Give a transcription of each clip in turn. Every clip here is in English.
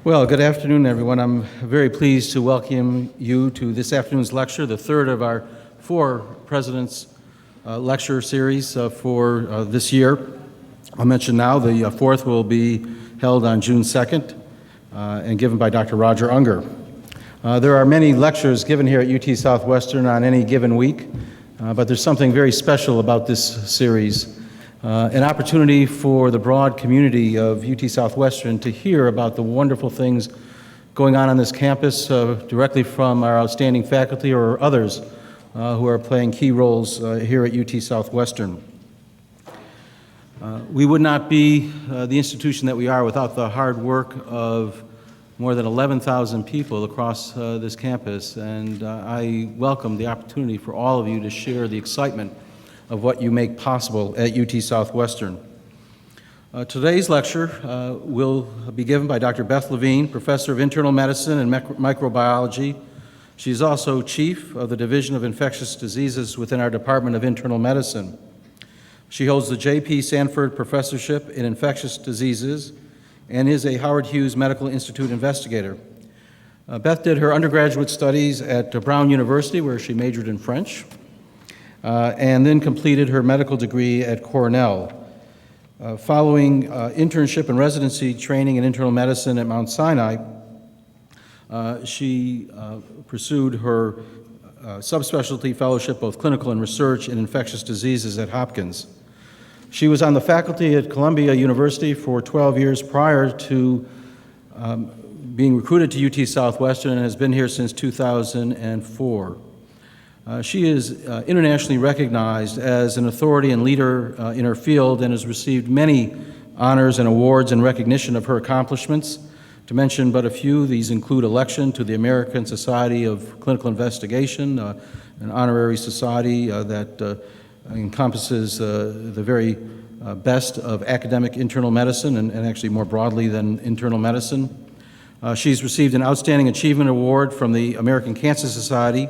Well, good afternoon, everyone. I'm very pleased to welcome you to this afternoon's lecture, the third of our four President's Lecture Series for this year. I'll mention now the fourth will be held on June 2nd and given by Dr. Roger Unger. There are many lectures given here at UT Southwestern on any given week, but there's something very special about this series. An opportunity for the broad community of UT Southwestern to hear about the wonderful things going on this campus directly from our outstanding faculty or others who are playing key roles here at UT Southwestern. We would not be the institution that we are without the hard work of more than 11,000 people across this campus, and I welcome the opportunity for all of you to share the excitement of what you make possible at UT Southwestern. Today's lecture will be given by Dr. Beth Levine, Professor of Internal Medicine and Microbiology. She is also Chief of the Division of Infectious Diseases within our Department of Internal Medicine. She holds the J.P. Sanford Professorship in Infectious Diseases and is a Howard Hughes Medical Institute investigator. Beth did her undergraduate studies at Brown University, where she majored in French, and then completed her medical degree at Cornell. Following internship and residency training in internal medicine at Mount Sinai, she pursued her subspecialty fellowship, both clinical and research, in infectious diseases at Hopkins. She was on the faculty at Columbia University for 12 years prior to being recruited to UT Southwestern and has been here since 2004. She is internationally recognized as an authority and leader in her field and has received many honors and awards in recognition of her accomplishments. To mention but a few, these include election to the American Society of Clinical Investigation, an honorary society that encompasses the very best of academic internal medicine and actually more broadly than internal medicine. She's received an Outstanding Achievement Award from the American Cancer Society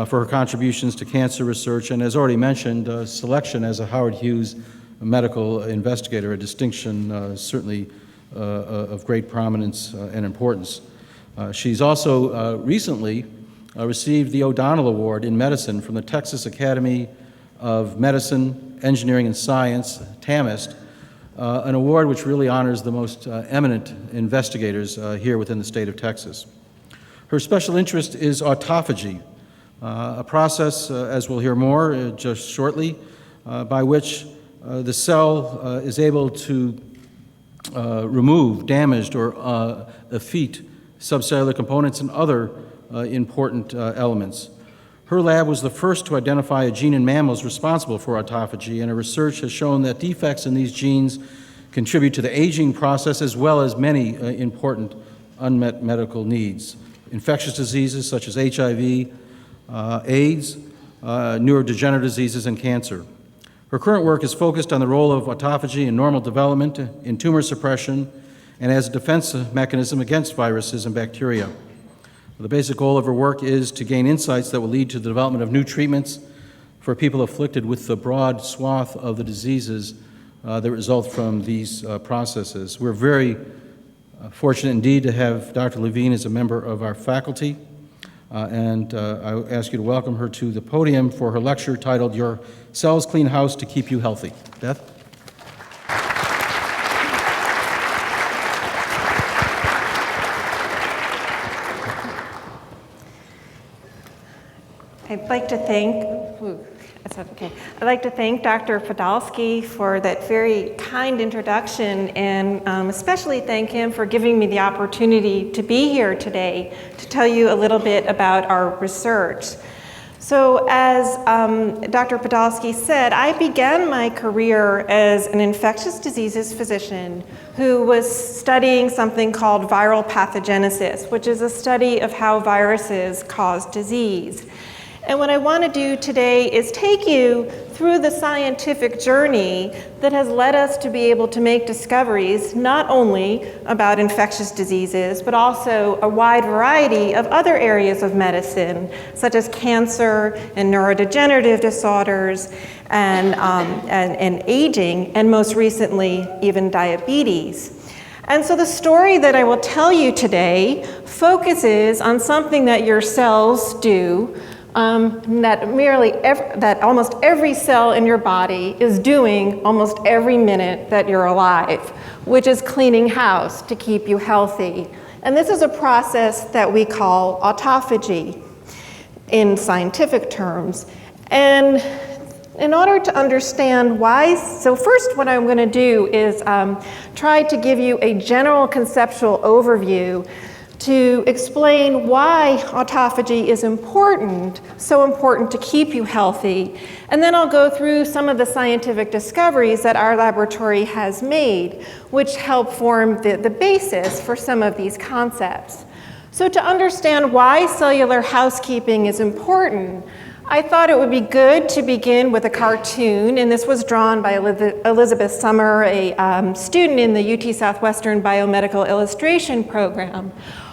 for her contributions to cancer research, and as already mentioned, selection as a Howard Hughes medical investigator, a distinction certainly of great prominence and importance. She's also recently received the O'Donnell Award in Medicine from the Texas Academy of Medicine, Engineering, and Science, TAMIST, an award which really honors the most eminent investigators here within the state of Texas. Her special interest is autophagy, a process, as we'll hear more just shortly, by which the cell is able to remove damaged or effete subcellular components and other important elements. Her lab was the first to identify a gene in mammals responsible for autophagy, and her research has shown that defects in these genes contribute to the aging process as well as many important unmet medical needs. Infectious diseases such as HIV, AIDS, neurodegenerative diseases, and cancer. Her current work is focused on the role of autophagy in normal development, in tumor suppression, and as a defense mechanism against viruses and bacteria. The basic goal of her work is to gain insights that will lead to the development of new treatments for people afflicted with the broad swath of the diseases that result from these processes. We're very fortunate indeed to have Dr. Levine as a member of our faculty. And I ask you to welcome her to the podium for her lecture titled, Your Cells Clean House to Keep You Healthy. Beth? I'd like to thank Dr. Podolsky for that very kind introduction, and especially thank him for giving me the opportunity to be here today to tell you a little bit about our research. So as Dr. Podolsky said, I began my career as an infectious diseases physician who was studying something called viral pathogenesis, which is a study of how viruses cause disease. And what I want to do today is take you through the scientific journey that has led us to be able to make discoveries not only about infectious diseases, but also a wide variety of other areas of medicine, such as cancer and neurodegenerative disorders and aging, and most recently, even diabetes. And so the story that I will tell you today focuses on something that your cells do, that almost every cell in your body is doing almost every minute that you're alive, which is cleaning house to keep you healthy. And this is a process that we call autophagy in scientific terms. And in order to understand why, so first what I'm going to do is try to give you a general conceptual overview to explain why autophagy is important, so important to keep you healthy. And then I'll go through some of the scientific discoveries that our laboratory has made, which help form the basis for some of these concepts. So to understand why cellular housekeeping is important, I thought it would be good to begin with a cartoon, and this was drawn by Elizabeth Summer, a student in the UT Southwestern Biomedical Illustration Program,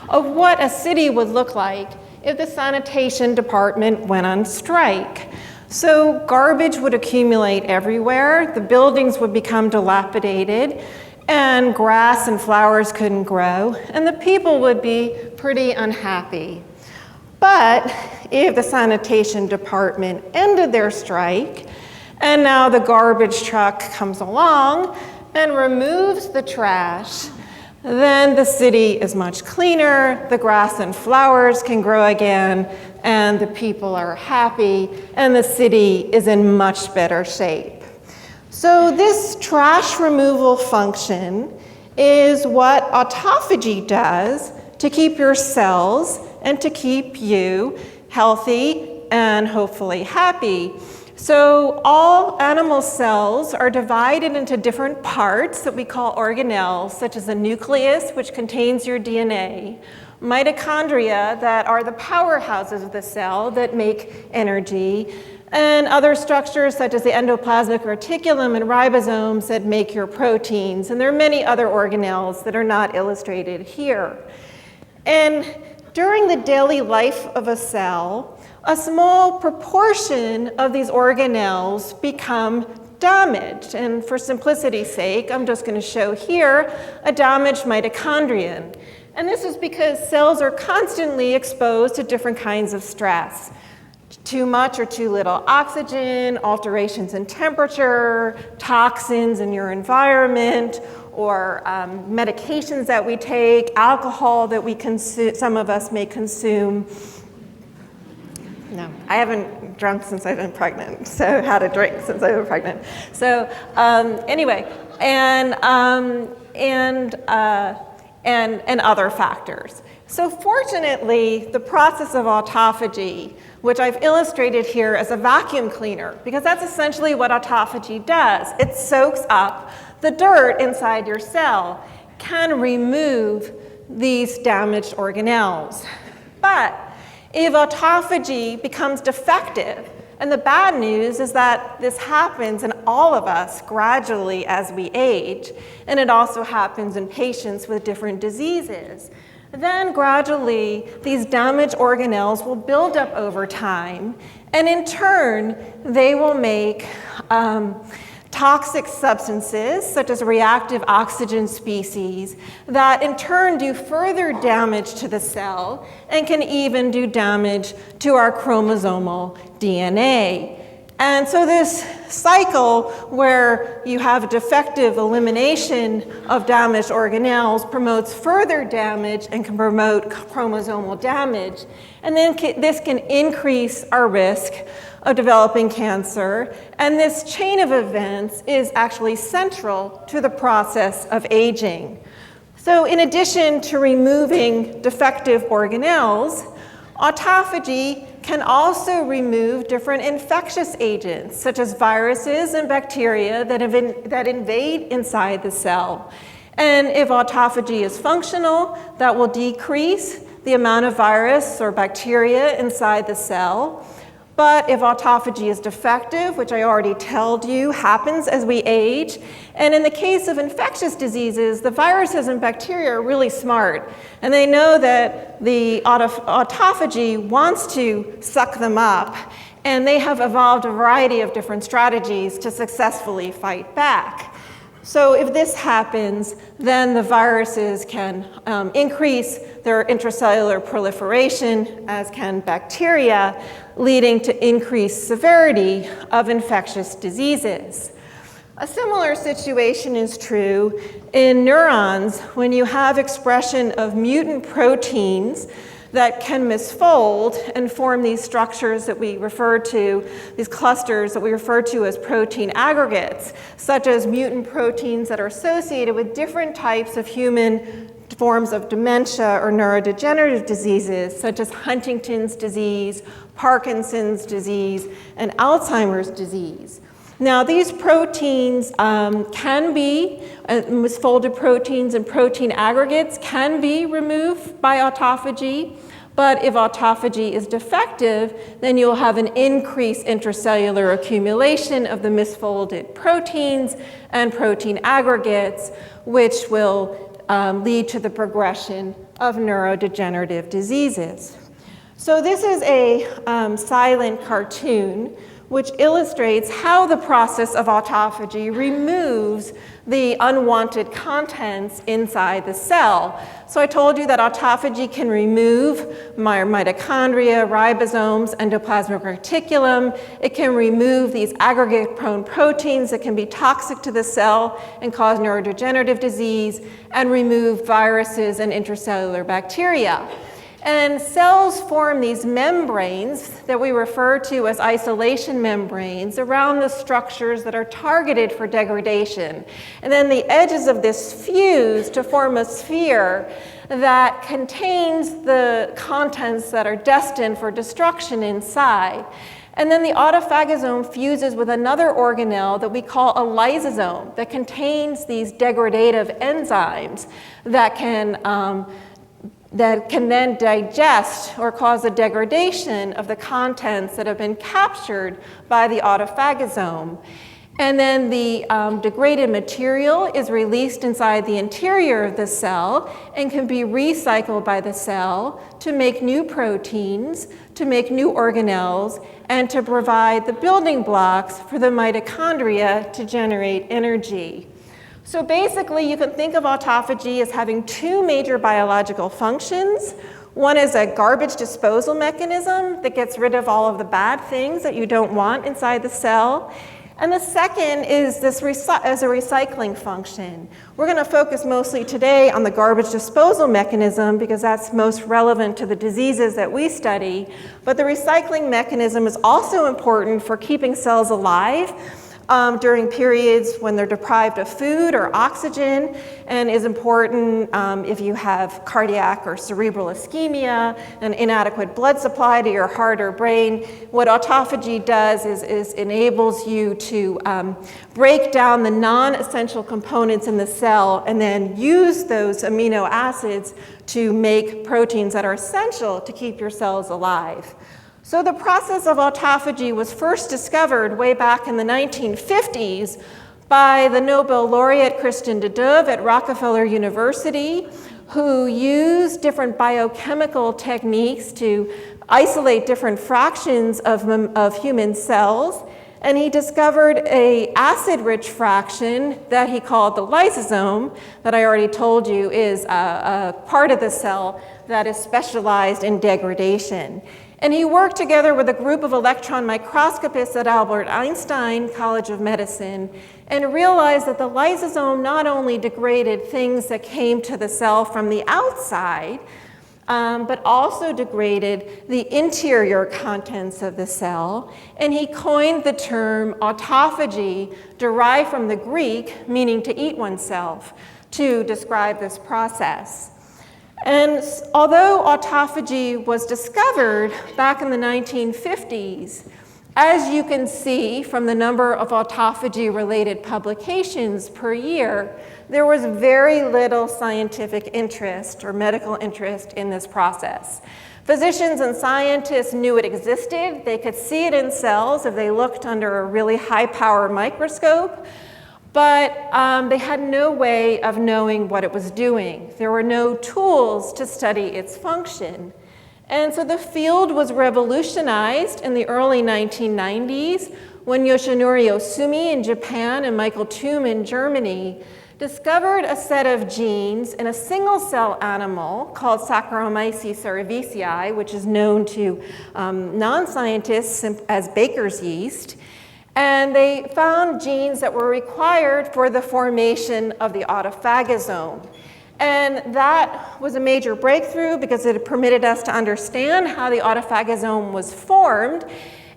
of what a city would look like if the sanitation department went on strike. So garbage would accumulate everywhere, the buildings would become dilapidated, and grass and flowers couldn't grow, and the people would be pretty unhappy. But if the sanitation department ended their strike, and now the garbage truck comes along and removes the trash, then the city is much cleaner, the grass and flowers can grow again, and the people are happy, and the city is in much better shape. So this trash removal function is what autophagy does to keep your cells and to keep you healthy and hopefully happy. So all animal cells are divided into different parts that we call organelles, such as the nucleus, which contains your DNA, mitochondria, that are the powerhouses of the cell that make energy, and other structures such as the endoplasmic reticulum and ribosomes that make your proteins. And there are many other organelles that are not illustrated here. And during the daily life of a cell, a small proportion of these organelles become damaged. And for simplicity's sake, I'm just going to show here a damaged mitochondrion. And this is because cells are constantly exposed to different kinds of stress. Too much or too little oxygen, alterations in temperature, toxins in your environment, or medications that we take, alcohol that we consume, some of us may consume. No, I haven't drunk since I've been pregnant, so had a drink since I've been pregnant. So anyway, and other factors. So fortunately, the process of autophagy, which I've illustrated here as a vacuum cleaner, because that's essentially what autophagy does. It soaks up the dirt inside your cell, can remove these damaged organelles. But if autophagy becomes defective, and the bad news is that this happens in all of us gradually as we age, and it also happens in patients with different diseases, then gradually these damaged organelles will build up over time, and in turn they will make toxic substances, such as reactive oxygen species, that in turn do further damage to the cell and can even do damage to our chromosomal DNA. And so this cycle where you have a defective elimination of damaged organelles promotes further damage and can promote chromosomal damage. And then this can increase our risk of developing cancer. And this chain of events is actually central to the process of aging. So in addition to removing defective organelles, autophagy can also remove different infectious agents, such as viruses and bacteria that invade inside the cell. And if autophagy is functional, that will decrease the amount of virus or bacteria inside the cell. But if autophagy is defective, which I already told you happens as we age, and in the case of infectious diseases, the viruses and bacteria are really smart, and they know that the autophagy wants to suck them up, and they have evolved a variety of different strategies to successfully fight back. So if this happens, then the viruses can increase their intracellular proliferation, as can bacteria, leading to increased severity of infectious diseases. A similar situation is true in neurons when you have expression of mutant proteins that can misfold and form these structures that we refer to, these clusters that we refer to as protein aggregates, such as mutant proteins that are associated with different types of human forms of dementia or neurodegenerative diseases, such as Huntington's disease, Parkinson's disease, and Alzheimer's disease. Now, these proteins can be, misfolded proteins and protein aggregates can be removed by autophagy, but if autophagy is defective, then you'll have an increased intracellular accumulation of the misfolded proteins and protein aggregates, which will lead to the progression of neurodegenerative diseases. So this is a silent cartoon which illustrates how the process of autophagy removes the unwanted contents inside the cell. So I told you that autophagy can remove mitochondria, ribosomes, endoplasmic reticulum. It can remove these aggregate-prone proteins that can be toxic to the cell and cause neurodegenerative disease, and remove viruses and intracellular bacteria. And cells form these membranes that we refer to as isolation membranes around the structures that are targeted for degradation. And then the edges of this fuse to form a sphere that contains the contents that are destined for destruction inside. And then the autophagosome fuses with another organelle that we call a lysosome that contains these degradative enzymes that can then digest or cause a degradation of the contents that have been captured by the autophagosome. And then the degraded material is released inside the interior of the cell and can be recycled by the cell to make new proteins, to make new organelles, and to provide the building blocks for the mitochondria to generate energy. So basically, you can think of autophagy as having two major biological functions. One is a garbage disposal mechanism that gets rid of all of the bad things that you don't want inside the cell. And the second is this as a recycling function. We're going to focus mostly today on the garbage disposal mechanism because that's most relevant to the diseases that we study. But the recycling mechanism is also important for keeping cells alive during periods when they're deprived of food or oxygen, and is important if you have cardiac or cerebral ischemia, an inadequate blood supply to your heart or brain. What autophagy does is enables you to break down the non-essential components in the cell and then use those amino acids to make proteins that are essential to keep your cells alive. So the process of autophagy was first discovered way back in the 1950s by the Nobel laureate Christian de Duve at Rockefeller University, who used different biochemical techniques to isolate different fractions of human cells. And he discovered an acid-rich fraction that he called the lysosome, that I already told you is a part of the cell that is specialized in degradation. And he worked together with a group of electron microscopists at Albert Einstein College of Medicine and realized that the lysosome not only degraded things that came to the cell from the outside, but also degraded the interior contents of the cell. And he coined the term autophagy, derived from the Greek, meaning to eat oneself, to describe this process. And although autophagy was discovered back in the 1950s, as you can see from the number of autophagy-related publications per year, there was very little scientific interest or medical interest in this process. Physicians and scientists knew it existed. They could see it in cells if they looked under a really high-power microscope. But they had no way of knowing what it was doing. There were no tools to study its function. And so the field was revolutionized in the early 1990s when Yoshinori Osumi in Japan and Michael Toom in Germany discovered a set of genes in a single-cell animal called Saccharomyces cerevisiae, which is known to non-scientists as baker's yeast. And they found genes that were required for the formation of the autophagosome. And that was a major breakthrough because it permitted us to understand how the autophagosome was formed.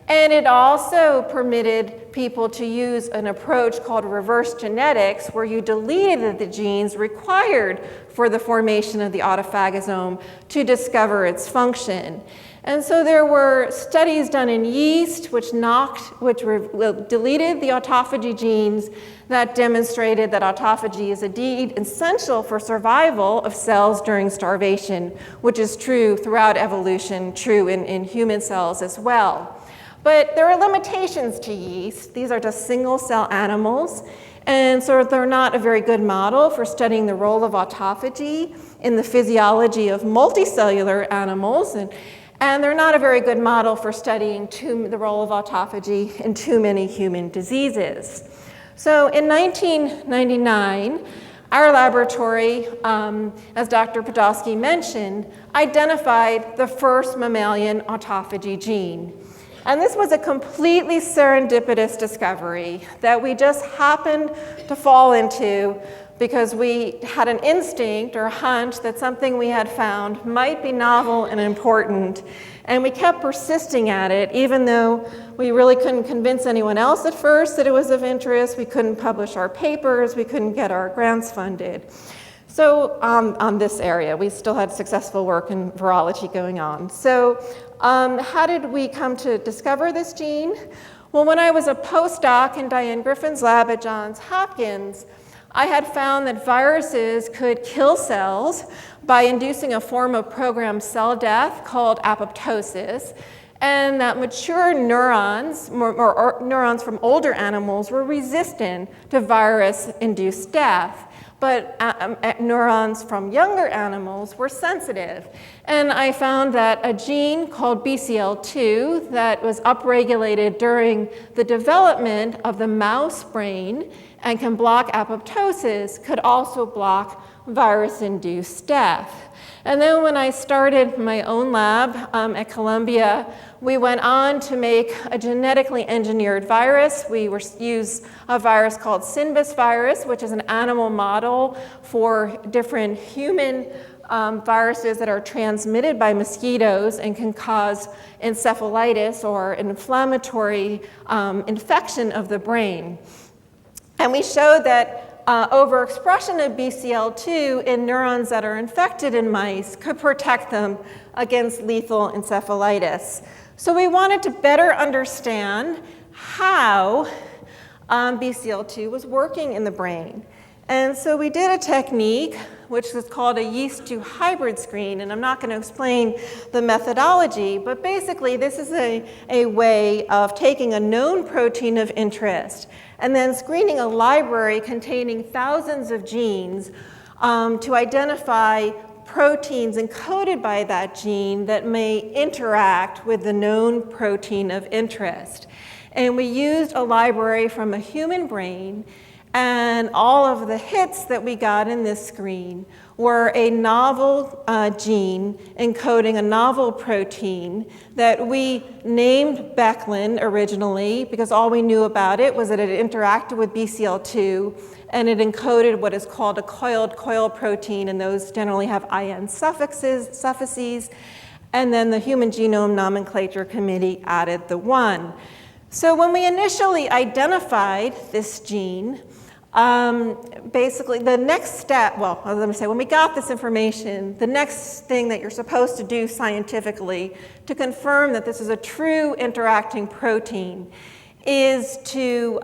And it also permitted people to use an approach called reverse genetics, where you deleted the genes required for the formation of the autophagosome to discover its function. And so there were studies done in yeast which deleted the autophagy genes that demonstrated that autophagy is indeed essential for survival of cells during starvation, which is true throughout evolution, true in human cells as well. But there are limitations to yeast. These are just single-cell animals, and so they're not a very good model for studying the role of autophagy in the physiology of multicellular animals, and they're not a very good model for studying the role of autophagy in too many human diseases. So in 1999, our laboratory, as Dr. Podolsky mentioned, identified the first mammalian autophagy gene. And this was a completely serendipitous discovery that we just happened to fall into because we had an instinct or a hunch that something we had found might be novel and important. And we kept persisting at it, even though we really couldn't convince anyone else at first that it was of interest. We couldn't publish our papers. We couldn't get our grants funded. So on this area, we still had successful work in virology going on. So how did we come to discover this gene? Well, when I was a postdoc in Diane Griffin's lab at Johns Hopkins, I had found that viruses could kill cells by inducing a form of programmed cell death called apoptosis, and that mature neurons, or neurons from older animals, were resistant to virus-induced death. But neurons from younger animals were sensitive. And I found that a gene called BCL2 that was upregulated during the development of the mouse brain and can block apoptosis could also block virus-induced death. And then when I started my own lab at Columbia, we went on to make a genetically engineered virus. We used a virus called Synbis virus, which is an animal model for different human viruses that are transmitted by mosquitoes and can cause encephalitis or an inflammatory infection of the brain. And we showed that overexpression of BCL2 in neurons that are infected in mice could protect them against lethal encephalitis. So we wanted to better understand how BCL2 was working in the brain. And so we did a technique which is called a yeast-2 hybrid screen, and I'm not going to explain the methodology, but basically this is a way of taking a known protein of interest and then screening a library containing thousands of genes to identify proteins encoded by that gene that may interact with the known protein of interest. And we used a library from a human brain, and all of the hits that we got in this screen were a novel gene encoding a novel protein that we named Becklin originally because all we knew about it was that it interacted with BCL2 and it encoded what is called a coiled coil protein, and those generally have IN suffixes. And then the Human Genome Nomenclature Committee added the 1. So when we initially identified this gene, basically the next step, well, let me say, when we got this information, the next thing that you're supposed to do scientifically to confirm that this is a true interacting protein is to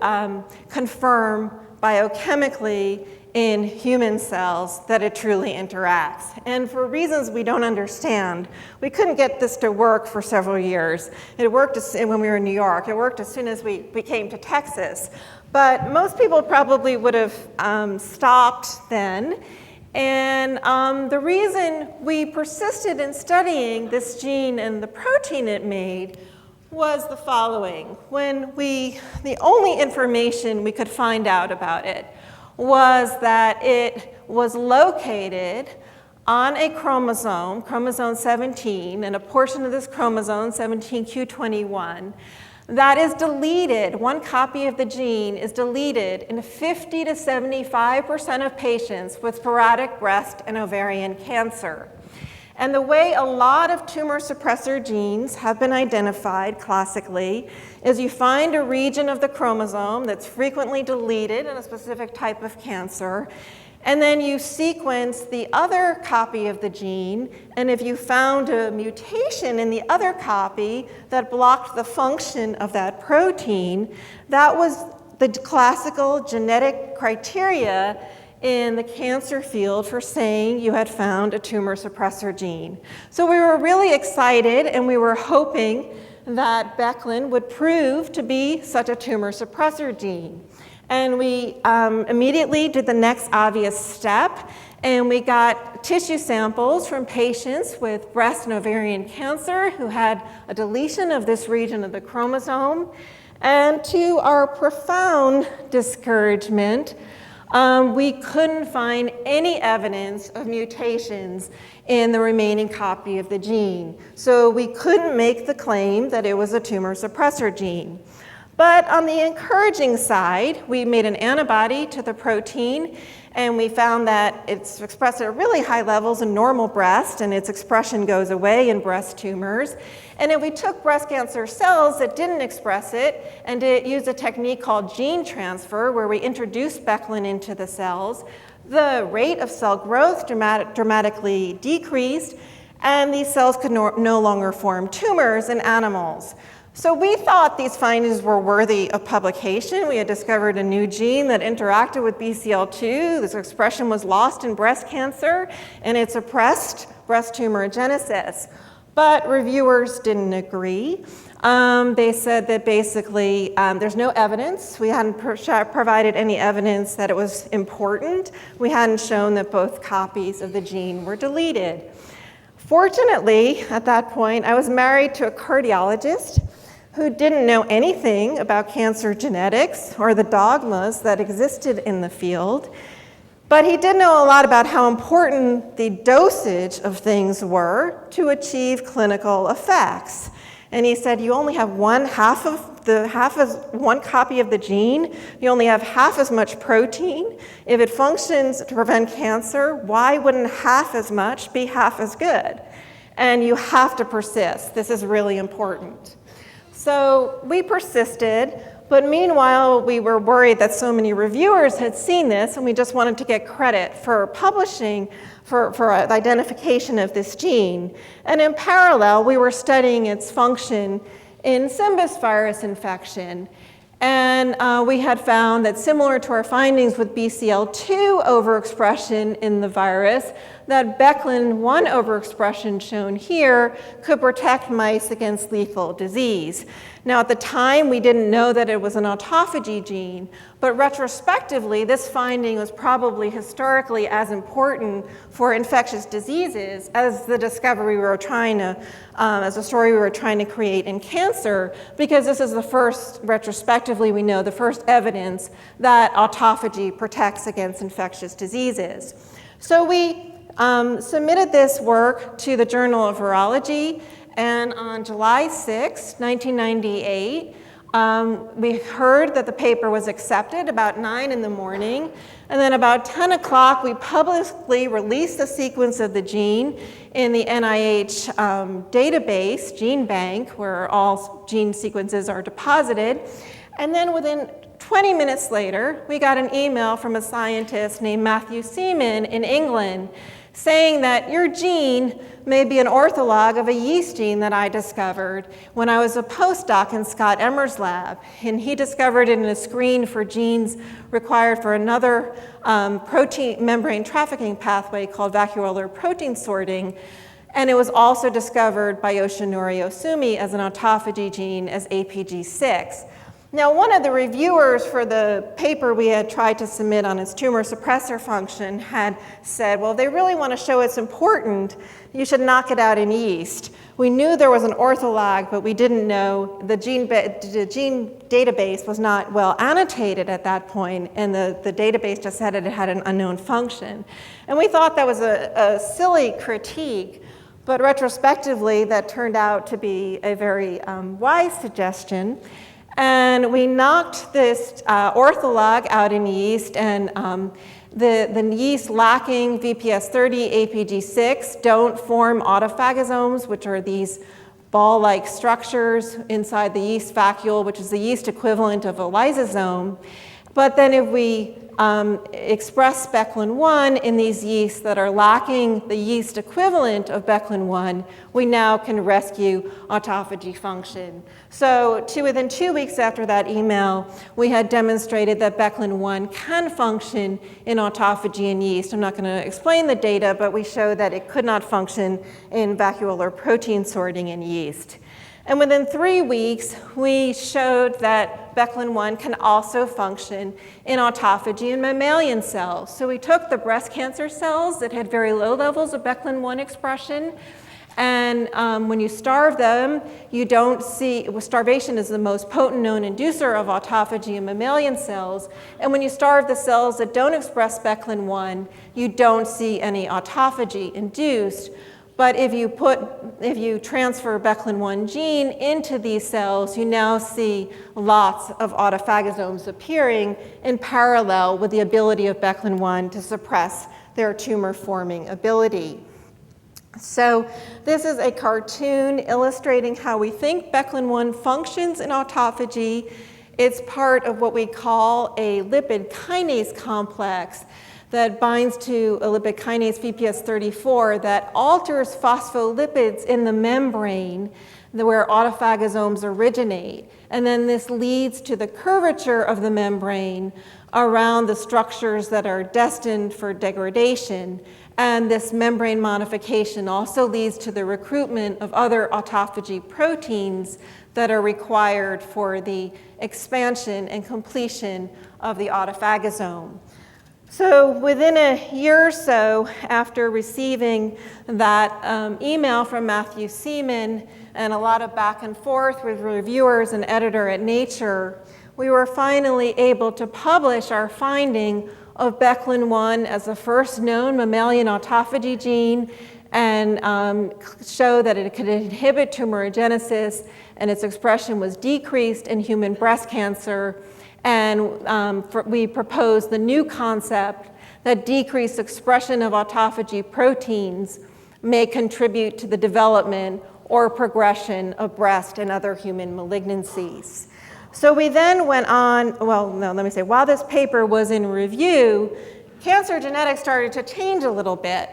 confirm biochemically in human cells that it truly interacts. And for reasons we don't understand, we couldn't get this to work for several years. It worked when we were in New York. It worked as soon as we came to Texas. But most people probably would have stopped then. And the reason we persisted in studying this gene and the protein it made was the following. The only information we could find out about it was that it was located on a chromosome, chromosome 17, and a portion of this chromosome, 17q21, that is deleted. One copy of the gene is deleted in 50 to 75% of patients with sporadic breast and ovarian cancer. And the way a lot of tumor suppressor genes have been identified classically is you find a region of the chromosome that's frequently deleted in a specific type of cancer, and then you sequence the other copy of the gene, and if you found a mutation in the other copy that blocked the function of that protein, that was the classical genetic criteria in the cancer field for saying you had found a tumor suppressor gene. So we were really excited, and we were hoping that Becklin would prove to be such a tumor suppressor gene. And we immediately did the next obvious step, and we got tissue samples from patients with breast and ovarian cancer who had a deletion of this region of the chromosome. And to our profound discouragement, we couldn't find any evidence of mutations in the remaining copy of the gene. So we couldn't make the claim that it was a tumor suppressor gene. But on the encouraging side, we made an antibody to the protein, and we found that it's expressed at really high levels in normal breast, and its expression goes away in breast tumors. And if we took breast cancer cells that didn't express it and used a technique called gene transfer, where we introduced Becklin into the cells, the rate of cell growth dramatically decreased, and these cells could no longer form tumors in animals. So we thought these findings were worthy of publication. We had discovered a new gene that interacted with BCL2. This expression was lost in breast cancer, and it suppressed breast tumorigenesis. But reviewers didn't agree. They said that basically there's no evidence. We hadn't provided any evidence that it was important. We hadn't shown that both copies of the gene were deleted. Fortunately, at that point, I was married to a cardiologist who didn't know anything about cancer genetics or the dogmas that existed in the field, but he did know a lot about how important the dosage of things were to achieve clinical effects. And he said, you only have one copy of the gene, you only have half as much protein. If it functions to prevent cancer, why wouldn't half as much be half as good? And you have to persist. This is really important. So we persisted, but meanwhile, we were worried that so many reviewers had seen this, and we just wanted to get credit for publishing for the identification of this gene. And in parallel, we were studying its function in Symbis virus infection. And we had found that similar to our findings with BCL2 overexpression in the virus, that Becklin-1 overexpression shown here could protect mice against lethal disease. Now, at the time, we didn't know that it was an autophagy gene, but retrospectively, this finding was probably historically as important for infectious diseases as the discovery we were trying to, as a story we were trying to create in cancer, because this is the first, retrospectively, we know the first evidence that autophagy protects against infectious diseases. So we submitted this work to the Journal of Virology, and on July 6, 1998, we heard that the paper was accepted about 9 in the morning, and then about 10 o'clock, we publicly released the sequence of the gene in the NIH database, Gene Bank, where all gene sequences are deposited. And then within 20 minutes later, we got an email from a scientist named Matthew Seaman in England saying that your gene may be an ortholog of a yeast gene that I discovered when I was a postdoc in Scott Emmer's lab. And he discovered it in a screen for genes required for another protein membrane trafficking pathway called vacuolar protein sorting. And it was also discovered by Yoshinori Osumi as an autophagy gene as APG6. Now, one of the reviewers for the paper we had tried to submit on its tumor suppressor function had said, well, if they really want to show it's important, you should knock it out in yeast. We knew there was an ortholog, but we didn't know the gene database was not well annotated at that point, and the database just said it had an unknown function. And we thought that was a silly critique, but retrospectively, that turned out to be a very wise suggestion. And we knocked this ortholog out in yeast, and the yeast lacking VPS30, APG6 don't form autophagosomes, which are these ball-like structures inside the yeast vacuole, which is the yeast equivalent of a lysosome. But then if we express Beclin-1 in these yeasts that are lacking the yeast equivalent of Beclin-1, we now can rescue autophagy function. So within 2 weeks after that email, we had demonstrated that Beclin-1 can function in autophagy in yeast. I'm not going to explain the data, but we showed that it could not function in vacuolar protein sorting in yeast. And within 3 weeks, we showed that Beclin-1 can also function in autophagy in mammalian cells. So we took the breast cancer cells that had very low levels of Beclin-1 expression, and when you starve them, you don't see, starvation is the most potent known inducer of autophagy in mammalian cells, and when you starve the cells that don't express Beclin-1, you don't see any autophagy induced. But if you transfer Beclin-1 gene into these cells, you now see lots of autophagosomes appearing in parallel with the ability of Beclin-1 to suppress their tumor-forming ability. So this is a cartoon illustrating how we think Beclin-1 functions in autophagy. It's part of what we call a lipid kinase complex that binds to a lipid kinase VPS34 that alters phospholipids in the membrane where autophagosomes originate. And then this leads to the curvature of the membrane around the structures that are destined for degradation. And this membrane modification also leads to the recruitment of other autophagy proteins that are required for the expansion and completion of the autophagosome. So within a year or so after receiving that email from Matthew Seaman and a lot of back and forth with reviewers and editor at Nature, we were finally able to publish our finding of Beclin-1 as the first known mammalian autophagy gene and show that it could inhibit tumorigenesis and its expression was decreased in human breast cancer. And we proposed the new concept that decreased expression of autophagy proteins may contribute to the development or progression of breast and other human malignancies. So we then went on, while this paper was in review, cancer genetics started to change a little bit.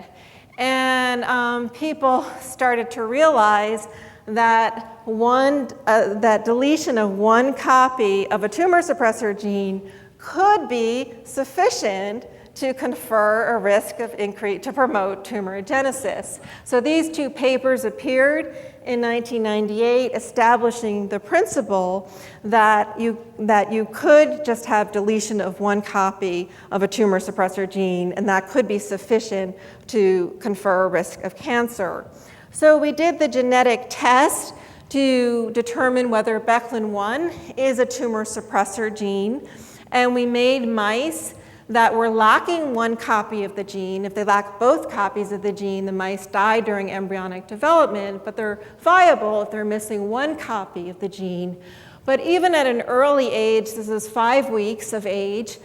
And people started to realize that that deletion of one copy of a tumor suppressor gene could be sufficient to confer a risk of to promote tumorigenesis. So these two papers appeared in 1998, establishing the principle that you could just have deletion of one copy of a tumor suppressor gene, and that could be sufficient to confer a risk of cancer. So we did the genetic test to determine whether Beclin-1 is a tumor suppressor gene, and we made mice that were lacking one copy of the gene. If they lack both copies of the gene, the mice die during embryonic development, but they're viable if they're missing one copy of the gene. But even at an early age, this is 5 weeks of age,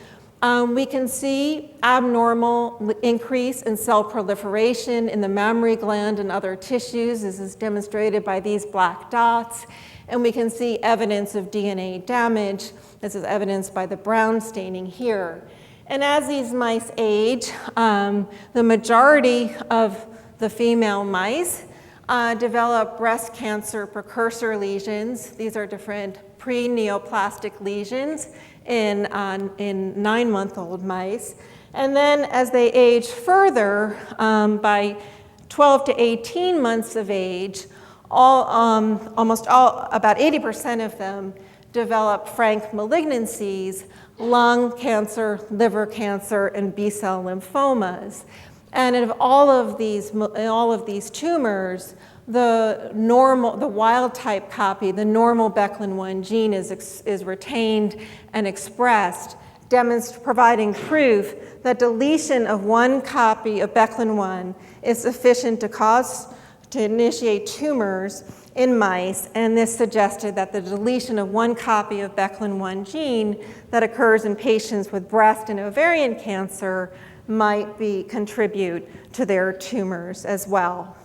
we can see abnormal increase in cell proliferation in the mammary gland and other tissues. This is demonstrated by these black dots. And we can see evidence of DNA damage. This is evidenced by the brown staining here. And as these mice age, the majority of the female mice develop breast cancer precursor lesions. These are different pre-neoplastic lesions in 9-month-old mice. And then as they age further, by 12 to 18 months of age, almost all, about 80% of them develop frank malignancies, lung cancer, liver cancer, and B-cell lymphomas. And in all of these tumors, the wild type copy, the normal Beclin-1 gene is retained and expressed, providing proof that deletion of one copy of Beclin-1 is sufficient to initiate tumors in mice, and this suggested that the deletion of one copy of Beclin-1 gene that occurs in patients with breast and ovarian cancer might contribute to their tumors as well.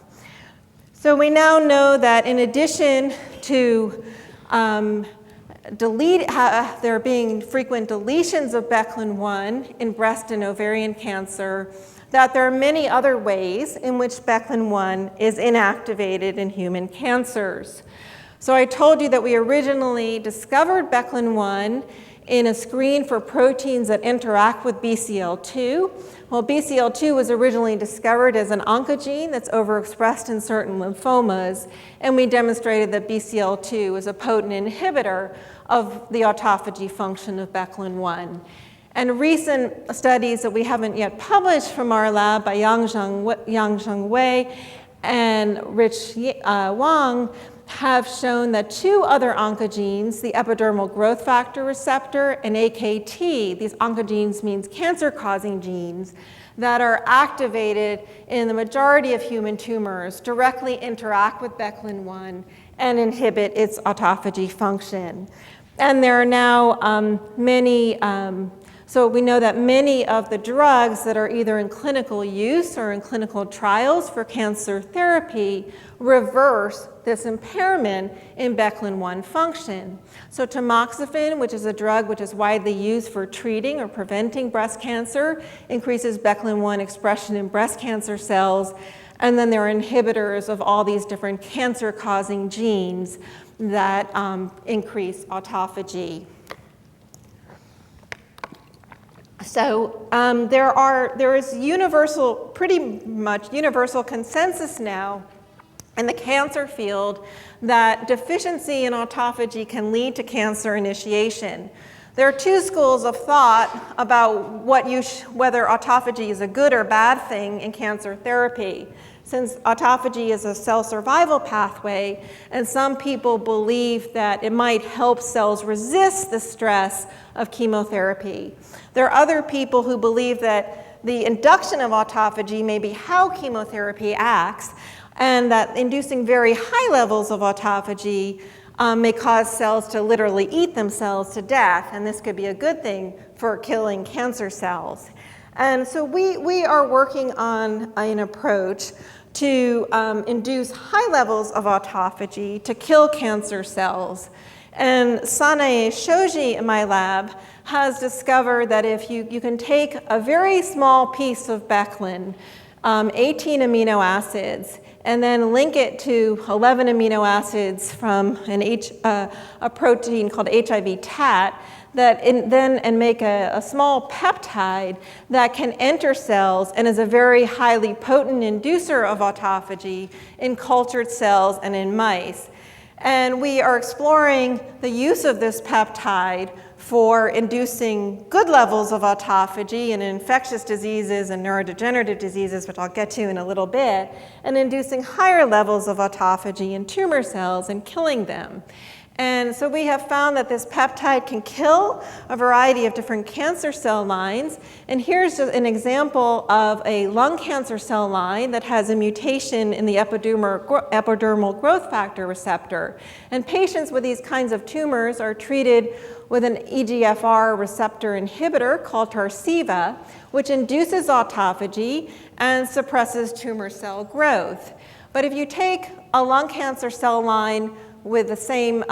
So we now know that in addition to there being frequent deletions of Beclin-1 in breast and ovarian cancer, that there are many other ways in which Beclin-1 is inactivated in human cancers. So I told you that we originally discovered Beclin-1 in a screen for proteins that interact with BCL2. Well, BCL2 was originally discovered as an oncogene that's overexpressed in certain lymphomas, and we demonstrated that BCL2 is a potent inhibitor of the autophagy function of Beclin-1. And recent studies that we haven't yet published from our lab by Yang-Zheng Wei and Rich Wang have shown that two other oncogenes, the epidermal growth factor receptor and AKT, these oncogenes means cancer-causing genes, that are activated in the majority of human tumors directly interact with Beclin-1 and inhibit its autophagy function. And there are now so we know that many of the drugs that are either in clinical use or in clinical trials for cancer therapy reverse this impairment in Beclin-1 function. So tamoxifen, which is a drug which is widely used for treating or preventing breast cancer, increases Beclin-1 expression in breast cancer cells. And then there are inhibitors of all these different cancer-causing genes that increase autophagy. So there is pretty much universal consensus now in the cancer field that deficiency in autophagy can lead to cancer initiation. There are two schools of thought about whether autophagy is a good or bad thing in cancer therapy. Since autophagy is a cell survival pathway, and some people believe that it might help cells resist the stress of chemotherapy. There are other people who believe that the induction of autophagy may be how chemotherapy acts, and that inducing very high levels of autophagy may cause cells to literally eat themselves to death, and this could be a good thing for killing cancer cells. And so we are working on an approach to induce high levels of autophagy to kill cancer cells. And Sanae Shoji in my lab has discovered that if you can take a very small piece of Beclin, 18 amino acids, and then link it to 11 amino acids from a protein called HIV-TAT, and make a small peptide that can enter cells and is a very highly potent inducer of autophagy in cultured cells and in mice. And we are exploring the use of this peptide for inducing good levels of autophagy in infectious diseases and neurodegenerative diseases, which I'll get to in a little bit, and inducing higher levels of autophagy in tumor cells and killing them. And so we have found that this peptide can kill a variety of different cancer cell lines. And here's just an example of a lung cancer cell line that has a mutation in the epidermal growth factor receptor. And patients with these kinds of tumors are treated with an EGFR receptor inhibitor called Tarceva, which induces autophagy and suppresses tumor cell growth. But if you take a lung cancer cell line with the same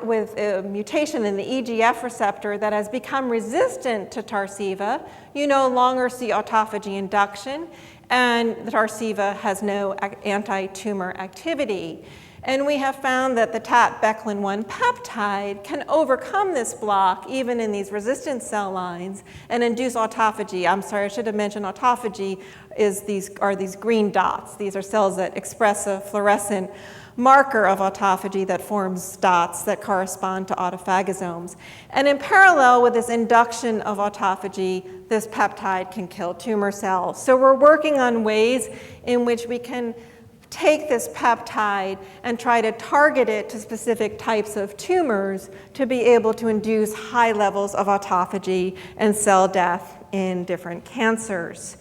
with a mutation in the EGF receptor that has become resistant to Tarceva, you no longer see autophagy induction, and the Tarceva has no anti-tumor activity. And we have found that the TAT-Beclin-1 peptide can overcome this block even in these resistant cell lines and induce autophagy. I'm sorry, I should have mentioned autophagy are these green dots. These are cells that express a fluorescent marker of autophagy that forms dots that correspond to autophagosomes. And in parallel with this induction of autophagy, this peptide can kill tumor cells. So we're working on ways in which we can take this peptide and try to target it to specific types of tumors to be able to induce high levels of autophagy and cell death in different cancers.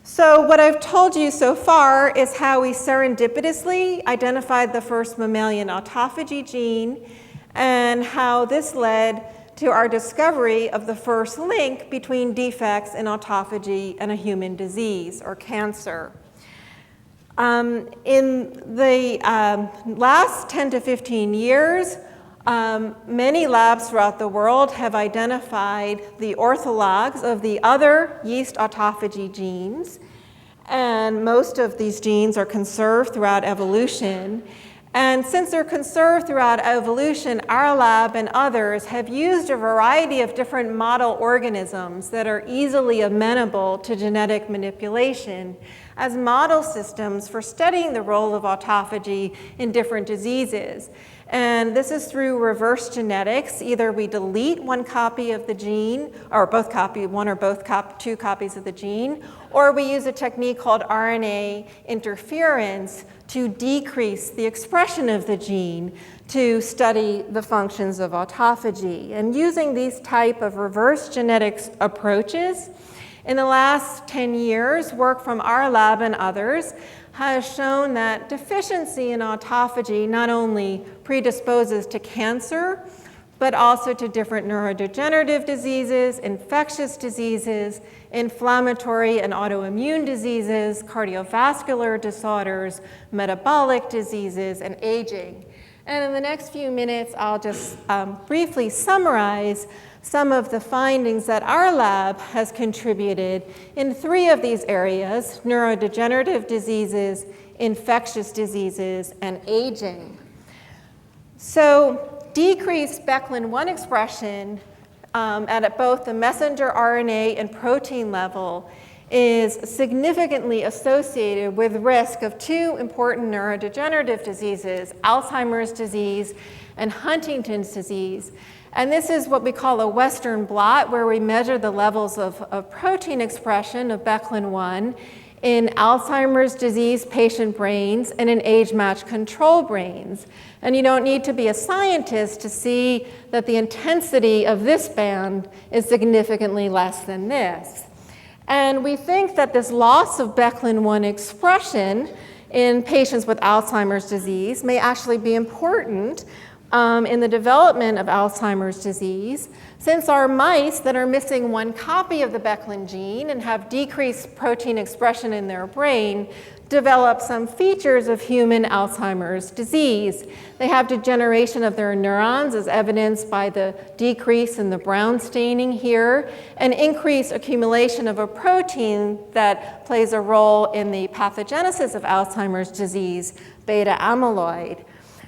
So what I've told you so far is how we serendipitously identified the first mammalian autophagy gene and how this led to our discovery of the first link between defects in autophagy and a human disease or cancer. In the last 10 to 15 years, many labs throughout the world have identified the orthologs of the other yeast autophagy genes, and most of these genes are conserved throughout evolution. And since they're conserved throughout evolution, our lab and others have used a variety of different model organisms that are easily amenable to genetic manipulation as model systems for studying the role of autophagy in different diseases. And this is through reverse genetics. Either we delete one copy of the gene, or two copies of the gene, or we use a technique called RNA interference to decrease the expression of the gene to study the functions of autophagy. And using these type of reverse genetics approaches, in the last 10 years, work from our lab and others has shown that deficiency in autophagy not only predisposes to cancer, but also to different neurodegenerative diseases, infectious diseases, inflammatory and autoimmune diseases, cardiovascular disorders, metabolic diseases, and aging. And in the next few minutes, I'll just briefly summarize some of the findings that our lab has contributed in 3 of these areas: neurodegenerative diseases, infectious diseases, and aging. So decreased Beclin-1 expression at both the messenger RNA and protein level is significantly associated with risk of 2 important neurodegenerative diseases, Alzheimer's disease and Huntington's disease. And this is what we call a Western blot, where we measure the levels of protein expression of Beclin-1 in Alzheimer's disease patient brains and in age-matched control brains. And you don't need to be a scientist to see that the intensity of this band is significantly less than this. And we think that this loss of Beclin-1 expression in patients with Alzheimer's disease may actually be important in the development of Alzheimer's disease, since our mice that are missing 1 copy of the Beclin gene and have decreased protein expression in their brain develop some features of human Alzheimer's disease. They have degeneration of their neurons, as evidenced by the decrease in the brown staining here, and increased accumulation of a protein that plays a role in the pathogenesis of Alzheimer's disease, beta amyloid.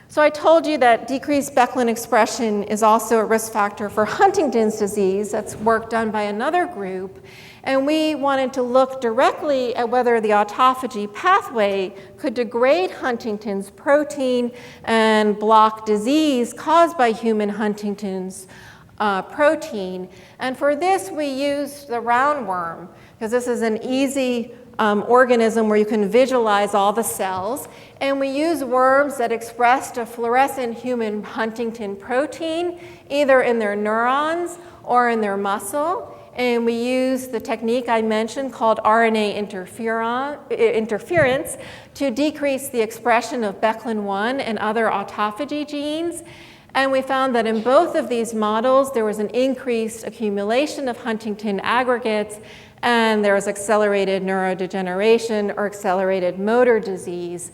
So I told you that decreased Beclin expression is also a risk factor for Huntington's disease. That's work done by another group. And we wanted to look directly at whether the autophagy pathway could degrade Huntington's protein and block disease caused by human Huntington's protein. And for this, we used the roundworm, because this is an easy organism where you can visualize all the cells. And we use worms that expressed a fluorescent human Huntington protein, either in their neurons or in their muscle. And we use the technique I mentioned called RNA interference to decrease the expression of Beclin-1 and other autophagy genes. And we found that in both of these models, there was an increased accumulation of Huntington aggregates, and there was accelerated neurodegeneration or accelerated motor disease.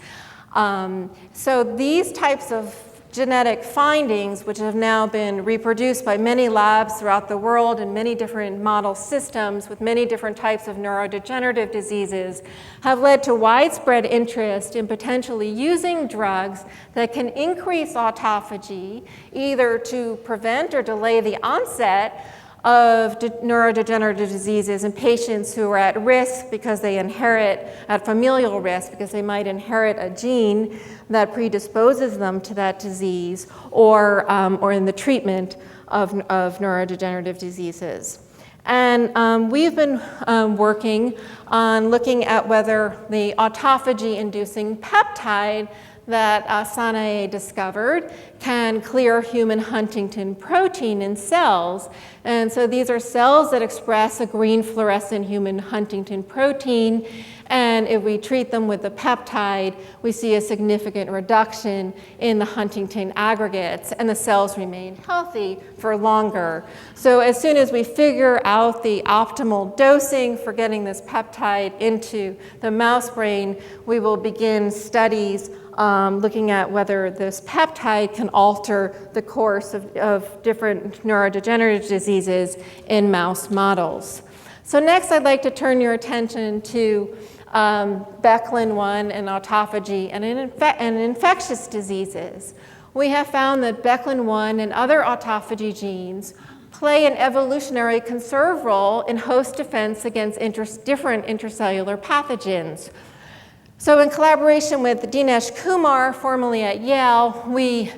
So these types of genetic findings, which have now been reproduced by many labs throughout the world in many different model systems with many different types of neurodegenerative diseases, have led to widespread interest in potentially using drugs that can increase autophagy, either to prevent or delay the onset of neurodegenerative diseases in patients who are at risk because they inherit, at familial risk because they might inherit a gene that predisposes them to that disease, or in the treatment of neurodegenerative diseases. And we've been working on looking at whether the autophagy-inducing peptide that Sanae discovered can clear human Huntington protein in cells. And so these are cells that express a green fluorescent human Huntington protein. And if we treat them with the peptide, we see a significant reduction in the Huntington aggregates, and the cells remain healthy for longer. So as soon as we figure out the optimal dosing for getting this peptide into the mouse brain, we will begin studies looking at whether this peptide can alter the course of different neurodegenerative diseases in mouse models. So next, I'd like to turn your attention to Beclin-1 and autophagy and infectious diseases. We have found that Beclin-1 and other autophagy genes play an evolutionary conserved role in host defense against different intracellular pathogens. So in collaboration with Dinesh Kumar, formerly at Yale, we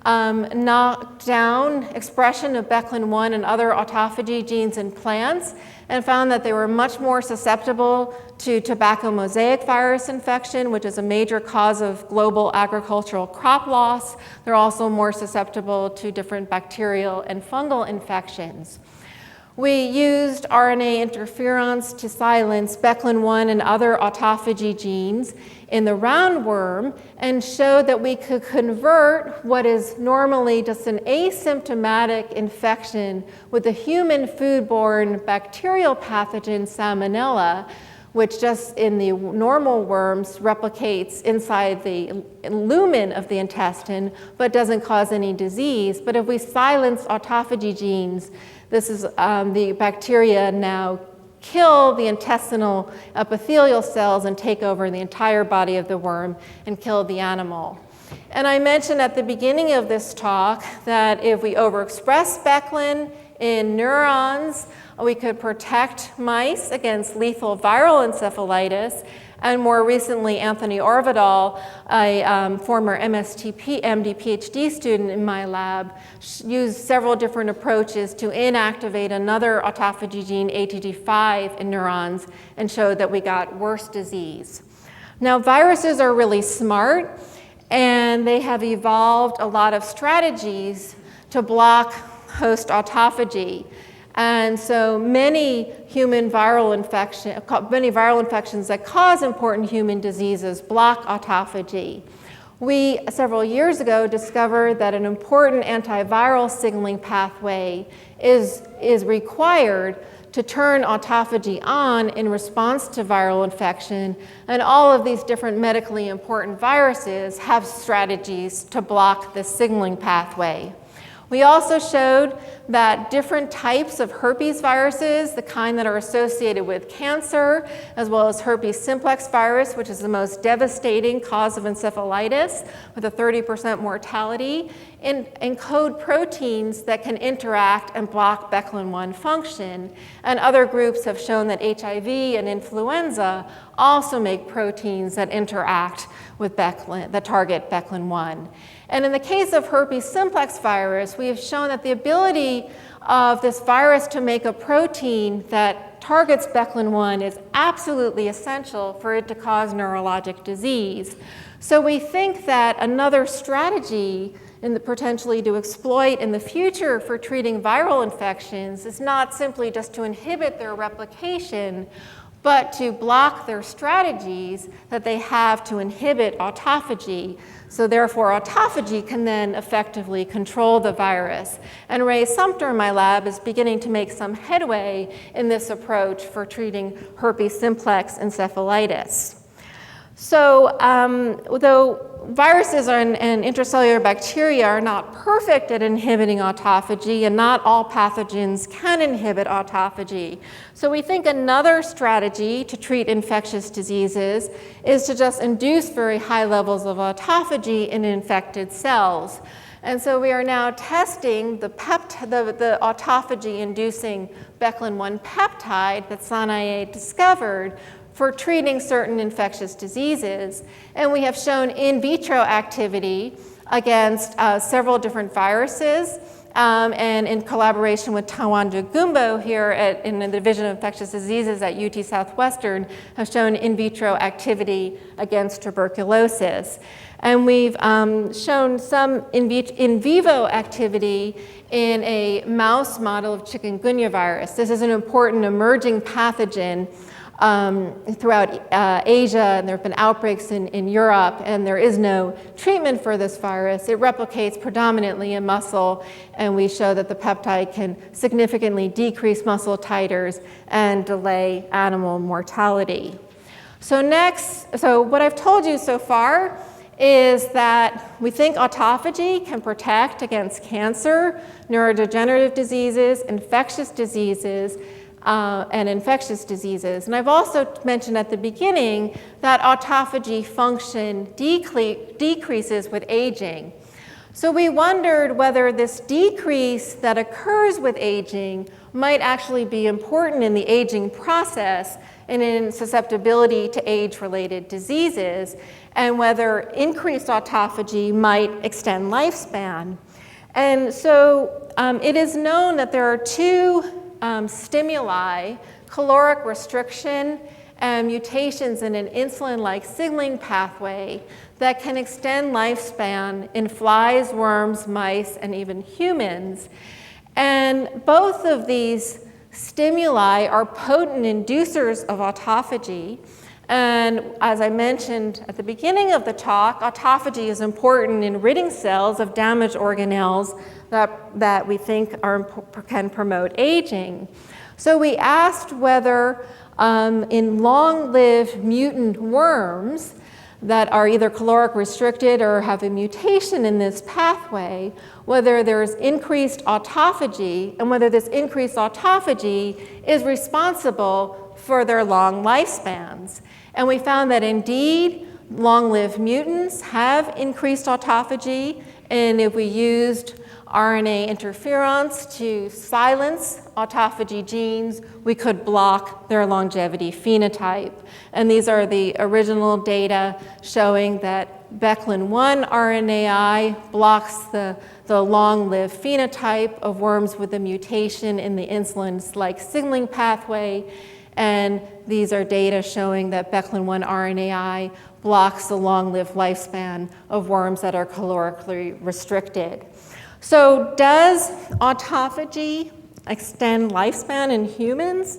knocked down expression of Beclin-1 and other autophagy genes in plants and found that they were much more susceptible to tobacco mosaic virus infection, which is a major cause of global agricultural crop loss. They're also more susceptible to different bacterial and fungal infections. We used RNA interferons to silence Beclin-1 and other autophagy genes in the roundworm and showed that we could convert what is normally just an asymptomatic infection with the human foodborne bacterial pathogen Salmonella, which just in the normal worms replicates inside the lumen of the intestine but doesn't cause any disease. But if we silence autophagy genes, this is the bacteria now kill the intestinal epithelial cells and take over the entire body of the worm and kill the animal. And I mentioned at the beginning of this talk that if we overexpress Beclin in neurons, we could protect mice against lethal viral encephalitis. And more recently, Anthony Orvidal, a former MD PhD student in my lab, used several different approaches to inactivate another autophagy gene, ATG5, in neurons and showed that we got worse disease. Now, viruses are really smart, and they have evolved a lot of strategies to block host autophagy. And so many viral infections that cause important human diseases block autophagy. We, several years ago, discovered that an important antiviral signaling pathway is required to turn autophagy on in response to viral infection, and all of these different medically important viruses have strategies to block this signaling pathway. We also showed that different types of herpes viruses, the kind that are associated with cancer, as well as herpes simplex virus, which is the most devastating cause of encephalitis with a 30% mortality, encode proteins that can interact and block Beclin-1 function. And other groups have shown that HIV and influenza also make proteins that interact with that target Beclin-1. And in the case of herpes simplex virus, we have shown that the ability of this virus to make a protein that targets Beclin-1 is absolutely essential for it to cause neurologic disease. So we think that another strategy potentially to exploit in the future for treating viral infections is not simply just to inhibit their replication, but to block their strategies that they have to inhibit autophagy. So therefore, autophagy can then effectively control the virus. And Ray Sumter in my lab is beginning to make some headway in this approach for treating herpes simplex encephalitis. So though viruses and intracellular bacteria are not perfect at inhibiting autophagy, and not all pathogens can inhibit autophagy. So we think another strategy to treat infectious diseases is to just induce very high levels of autophagy in infected cells. And so we are now testing the autophagy-inducing Beclin-1 peptide that Sanae discovered for treating certain infectious diseases. And we have shown in vitro activity against several different viruses and in collaboration with Tawanda Gumbo here in the Division of Infectious Diseases at UT Southwestern, have shown in vitro activity against tuberculosis. And we've shown some in vivo activity in a mouse model of chikungunya virus. This is an important emerging pathogen throughout Asia, and there have been outbreaks in Europe, and there is no treatment for this virus. It replicates predominantly in muscle, and we show that the peptide can significantly decrease muscle titers and delay animal mortality. So what I've told you so far is that we think autophagy can protect against cancer, neurodegenerative diseases, infectious diseases, and infectious diseases. And I've also mentioned at the beginning that autophagy function decreases with aging. So we wondered whether this decrease that occurs with aging might actually be important in the aging process and in susceptibility to age-related diseases, and whether increased autophagy might extend lifespan. And so it is known that there are two stimuli, caloric restriction and mutations in an insulin-like signaling pathway, that can extend lifespan in flies, worms, mice, and even humans. And both of these stimuli are potent inducers of autophagy. And as I mentioned at the beginning of the talk, autophagy is important in ridding cells of damaged organelles that we think can promote aging. So we asked whether in long-lived mutant worms that are either caloric restricted or have a mutation in this pathway, whether there's increased autophagy, and whether this increased autophagy is responsible for their long lifespans. And we found that indeed, long-lived mutants have increased autophagy, and if we used RNA interferons to silence autophagy genes, we could block their longevity phenotype. And these are the original data showing that Beclin-1 RNAi blocks the long-lived phenotype of worms with a mutation in the insulin-like signaling pathway. And these are data showing that Beclin-1 RNAi blocks the long-lived lifespan of worms that are calorically restricted. So does autophagy extend lifespan in humans?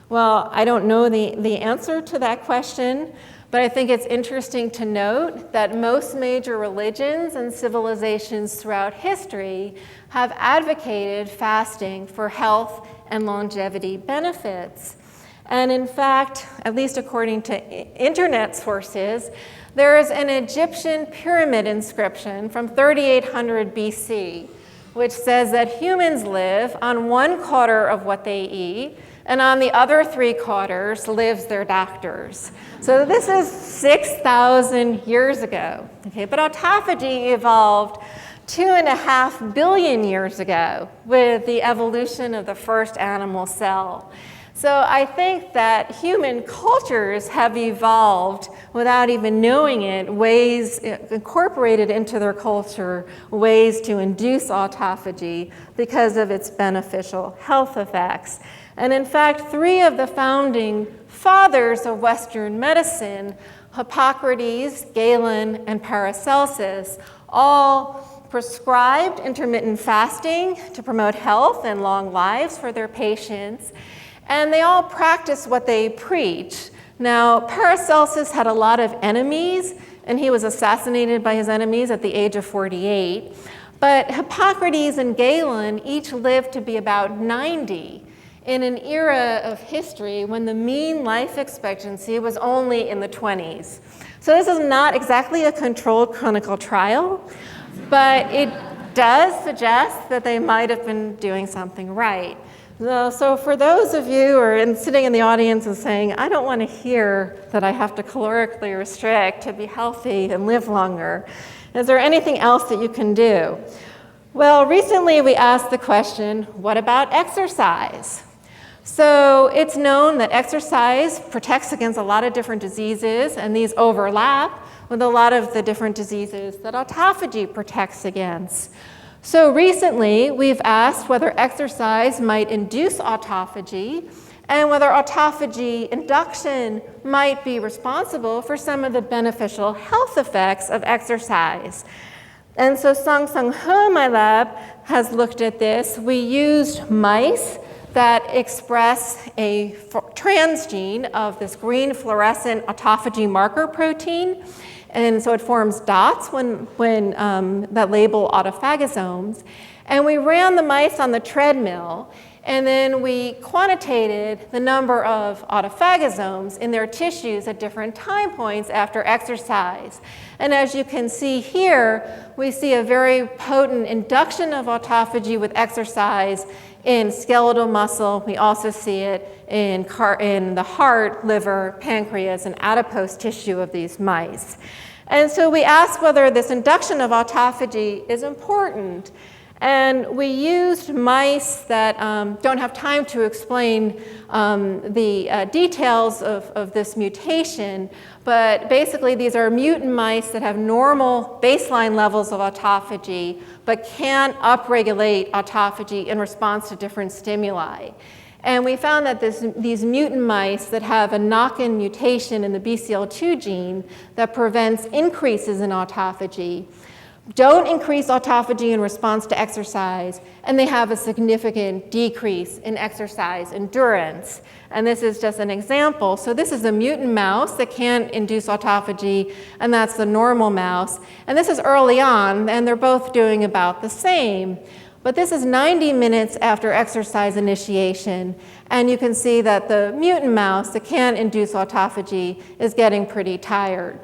Well, I don't know the answer to that question, but I think it's interesting to note that most major religions and civilizations throughout history have advocated fasting for health and longevity benefits. And in fact, at least according to internet sources, there is an Egyptian pyramid inscription from 3800 BC, which says that humans live on 1/4 of what they eat, and on the other 3/4 lives their doctors. So this is 6,000 years ago. Okay, but autophagy evolved 2.5 billion years ago with the evolution of the first animal cell. So I think that human cultures have evolved without even knowing it, ways incorporated into their culture, ways to induce autophagy because of its beneficial health effects. And in fact, 3 of the founding fathers of Western medicine, Hippocrates, Galen, and Paracelsus, all prescribed intermittent fasting to promote health and long lives for their patients. And they all practice what they preach. Now, Paracelsus had a lot of enemies, and he was assassinated by his enemies at the age of 48. But Hippocrates and Galen each lived to be about 90 in an era of history when the mean life expectancy was only in the 20s. So this is not exactly a controlled clinical trial, but it does suggest that they might have been doing something right. So for those of you who are sitting in the audience and saying, I don't want to hear that I have to calorically restrict to be healthy and live longer, is there anything else that you can do? Well, recently we asked the question, what about exercise? So it's known that exercise protects against a lot of different diseases, and these overlap with a lot of the different diseases that autophagy protects against. So recently, we've asked whether exercise might induce autophagy and whether autophagy induction might be responsible for some of the beneficial health effects of exercise. And so Sang-Sung Ho in my lab has looked at this. We used mice that express a transgene of this green fluorescent autophagy marker protein. And so it forms dots when that label autophagosomes. And we ran the mice on the treadmill, and then we quantitated the number of autophagosomes in their tissues at different time points after exercise. And as you can see here, we see a very potent induction of autophagy with exercise in skeletal muscle. We also see it in the heart, liver, pancreas, and adipose tissue of these mice. And so we asked whether this induction of autophagy is important. And we used mice that don't have time to explain the details of this mutation, but basically these are mutant mice that have normal baseline levels of autophagy, but can upregulate autophagy in response to different stimuli. And we found that these mutant mice that have a knock-in mutation in the BCL2 gene that prevents increases in autophagy don't increase autophagy in response to exercise, and they have a significant decrease in exercise endurance. And this is just an example. So this is a mutant mouse that can't induce autophagy, and that's the normal mouse. And this is early on, and they're both doing about the same. But this is 90 minutes after exercise initiation, and you can see that the mutant mouse that can't induce autophagy is getting pretty tired.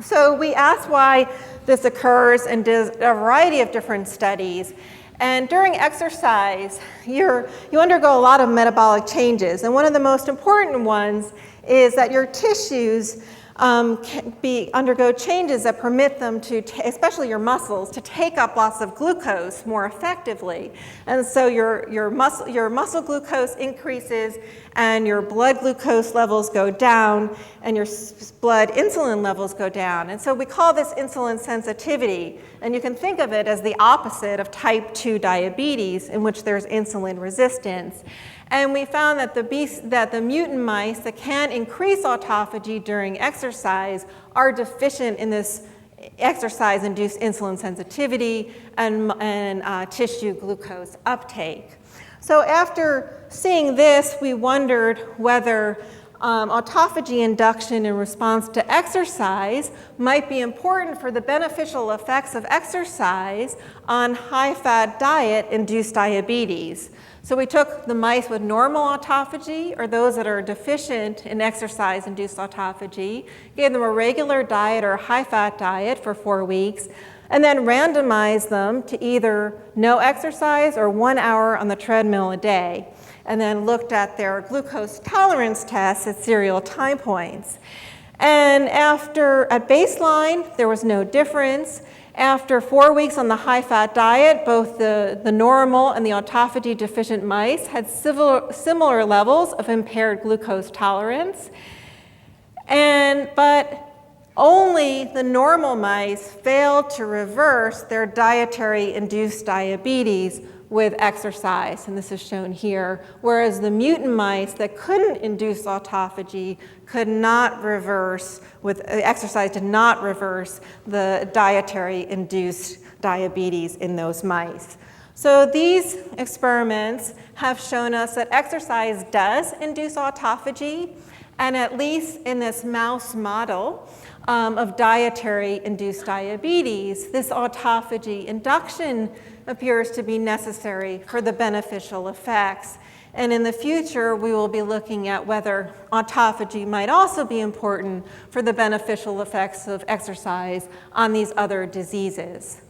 So we asked why this occurs and did a variety of different studies. And during exercise, you undergo a lot of metabolic changes. And one of the most important ones is that your tissues undergo changes that permit them to, especially your muscles, to take up lots of glucose more effectively. And so your muscle glucose increases, and your blood glucose levels go down, and your blood insulin levels go down. And so we call this insulin sensitivity, and you can think of it as the opposite of type 2 diabetes, in which there's insulin resistance. And we found that the mutant mice that can increase autophagy during exercise are deficient in this exercise-induced insulin sensitivity and tissue glucose uptake. So after seeing this, we wondered whether autophagy induction in response to exercise might be important for the beneficial effects of exercise on high-fat diet-induced diabetes. So we took the mice with normal autophagy, or those that are deficient in exercise-induced autophagy, gave them a regular diet or a high-fat diet for 4 weeks, and then randomized them to either no exercise or 1 hour on the treadmill a day, and then looked at their glucose tolerance tests at serial time points. And at baseline, there was no difference. After 4 weeks on the high-fat diet, both the normal and the autophagy deficient mice had similar levels of impaired glucose tolerance. But only the normal mice failed to reverse their dietary-induced diabetes with exercise, and this is shown here, whereas the mutant mice that couldn't induce autophagy could not reverse, with exercise did not reverse the dietary-induced diabetes in those mice. So these experiments have shown us that exercise does induce autophagy, and at least in this mouse model of dietary-induced diabetes, this autophagy induction appears to be necessary for the beneficial effects. And in the future, we will be looking at whether autophagy might also be important for the beneficial effects of exercise on these other diseases.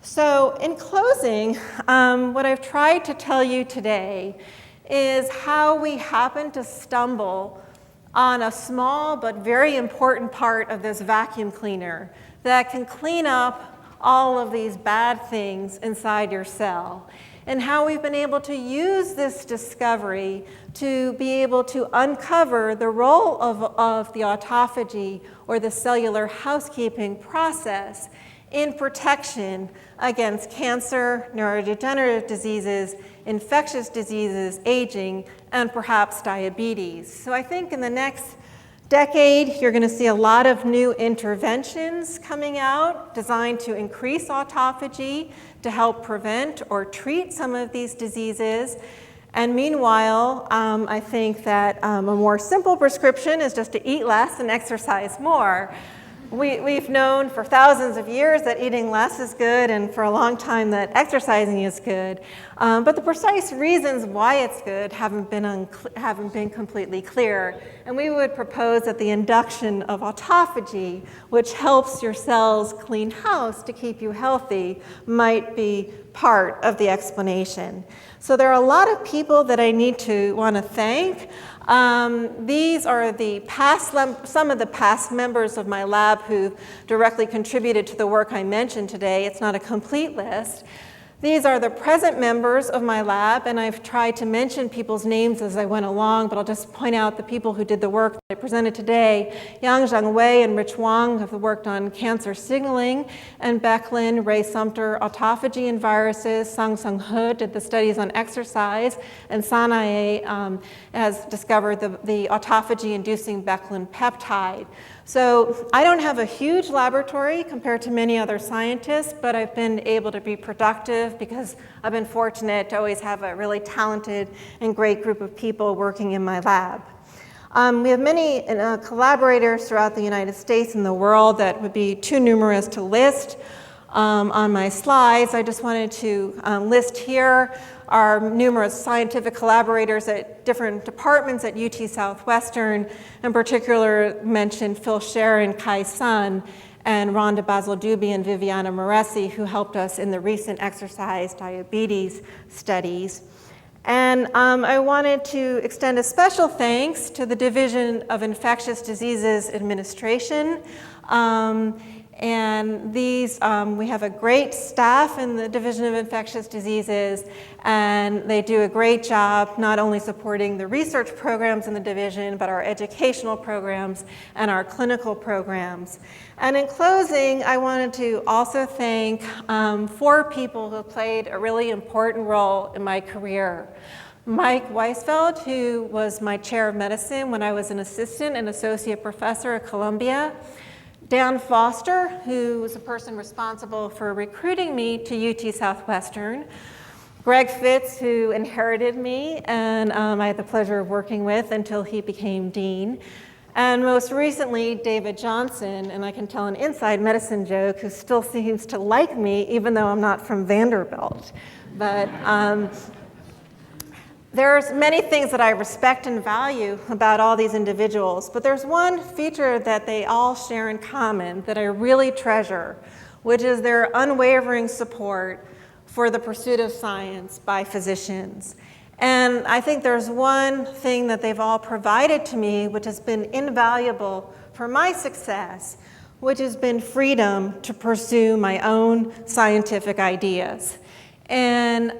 So in closing, what I've tried to tell you today is how we happen to stumble on a small but very important part of this vacuum cleaner that can clean up all of these bad things inside your cell, and how we've been able to use this discovery to be able to uncover the role of the autophagy or the cellular housekeeping process in protection against cancer, neurodegenerative diseases, infectious diseases, aging, and perhaps diabetes. So I think in the next decade, you're going to see a lot of new interventions coming out designed to increase autophagy, to help prevent or treat some of these diseases. And meanwhile, I think that a more simple prescription is just to eat less and exercise more. We've known for thousands of years that eating less is good, and for a long time that exercising is good. But the precise reasons why it's good haven't been completely clear. And we would propose that the induction of autophagy, which helps your cells clean house to keep you healthy, might be part of the explanation. So there are a lot of people that I want to thank. These are some of the past members of my lab who directly contributed to the work I mentioned today. It's not a complete list. These are the present members of my lab, and I've tried to mention people's names as I went along, but I'll just point out the people who did the work that I presented today. Yang Wei and Rich Wang have worked on cancer signaling, and Beck Lin, Ray Sumter, autophagy and viruses. Sang-Sung He did the studies on exercise, and Sanae has discovered the autophagy-inducing Becklin peptide. So I don't have a huge laboratory compared to many other scientists, but I've been able to be productive because I've been fortunate to always have a really talented and great group of people working in my lab. We have many collaborators throughout the United States and the world that would be too numerous to list on my slides. I just wanted to list here our numerous scientific collaborators at different departments at UT Southwestern, in particular mentioned Phil Scher and Kai Sun, and Rhonda Basil-Dubey and Viviana Moresi, who helped us in the recent exercise diabetes studies. And I wanted to extend a special thanks to the Division of Infectious Diseases Administration. And these, we have a great staff in the Division of Infectious Diseases, and they do a great job not only supporting the research programs in the division, but our educational programs and our clinical programs. And in closing, I wanted to also thank 4 people who played a really important role in my career. Mike Weisfeld, who was my chair of medicine when I was an assistant and associate professor at Columbia. Dan Foster, who was the person responsible for recruiting me to UT Southwestern. Greg Fitz, who inherited me and I had the pleasure of working with until he became dean. And most recently, David Johnson, and I can tell an inside medicine joke, who still seems to like me even though I'm not from Vanderbilt. But there's many things that I respect and value about all these individuals, but there's one feature that they all share in common that I really treasure, which is their unwavering support for the pursuit of science by physicians. And I think there's one thing that they've all provided to me which has been invaluable for my success, which has been freedom to pursue my own scientific ideas. And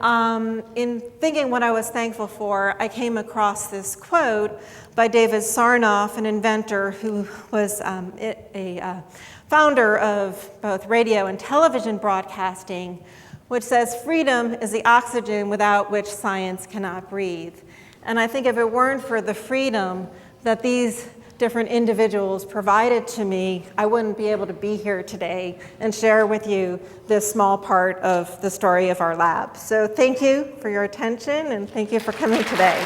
in thinking what I was thankful for, I came across this quote by David Sarnoff, an inventor who was a founder of both radio and television broadcasting, which says, "Freedom is the oxygen without which science cannot breathe." And I think if it weren't for the freedom that these different individuals provided to me, I wouldn't be able to be here today and share with you this small part of the story of our lab. So thank you for your attention, and thank you for coming today.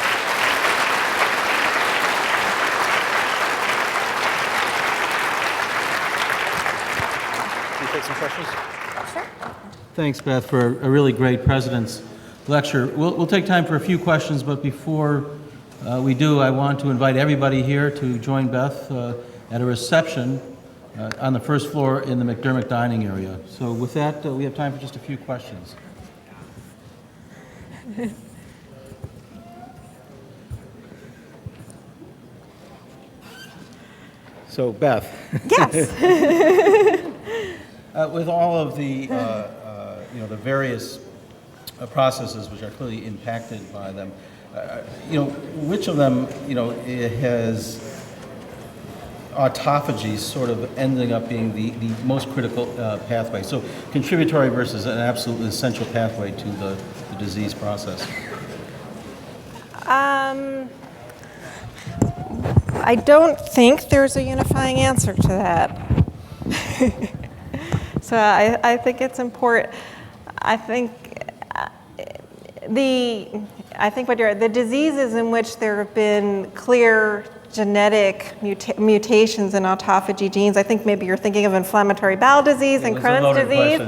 Can you take some questions? Sure. Thanks, Beth, for a really great president's lecture. We'll take time for a few questions, but before we do, I want to invite everybody here to join Beth at a reception on the first floor in the McDermott dining area. So with that, we have time for just a few questions. So Beth. Yes. With all of the, the various processes which are clearly impacted by them, which of them, has autophagy sort of ending up being the most critical pathway. So contributory versus an absolutely essential pathway to the disease process. I don't think there's a unifying answer to that. So I think it's important. I think the diseases in which there have been clear genetic mutations in autophagy genes, I think maybe you're thinking of inflammatory bowel disease and Crohn's disease.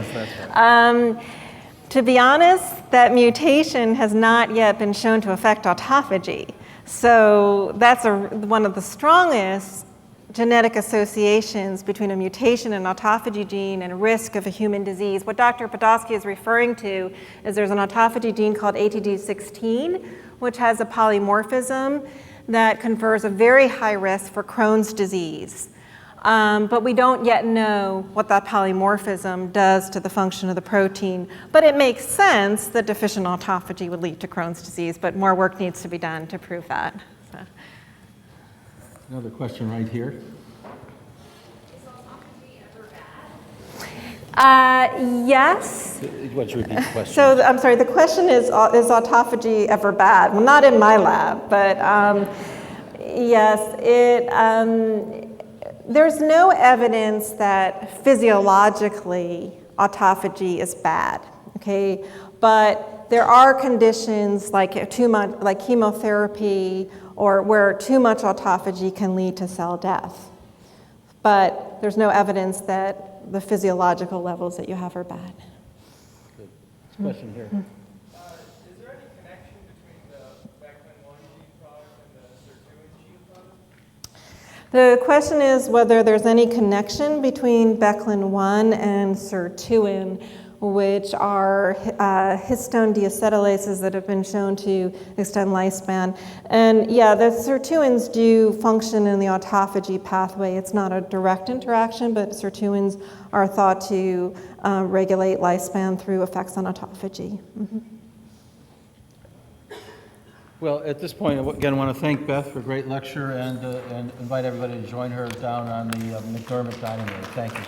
To be honest, that mutation has not yet been shown to affect autophagy. So that's one of the strongest genetic associations between a mutation in an autophagy gene and risk of a human disease. What Dr. Podolsky is referring to is there's an autophagy gene called ATG16, which has a polymorphism that confers a very high risk for Crohn's disease. But we don't yet know what that polymorphism does to the function of the protein. But it makes sense that deficient autophagy would lead to Crohn's disease, but more work needs to be done to prove that. So. Another question right here. Is autophagy ever bad? Yes. Why don't you repeat the question? So I'm sorry, the question is autophagy ever bad? Well, not in my lab, but yes, there's no evidence that physiologically autophagy is bad, okay? But there are conditions like chemotherapy or where too much autophagy can lead to cell death. But there's no evidence that the physiological levels that you have are bad. Good. Question here. Is there any connection between the Beckman-1 gene product and the sirtuin gene product? The question is whether there's any connection between Beckman-1 and sirtuin, which are histone deacetylases that have been shown to extend lifespan. And yeah, the sirtuins do function in the autophagy pathway. It's not a direct interaction, but sirtuins are thought to regulate lifespan through effects on autophagy. Mm-hmm. Well, at this point, again, I want to thank Beth for a great lecture and invite everybody to join her down on the McDermott dining room. Thank you.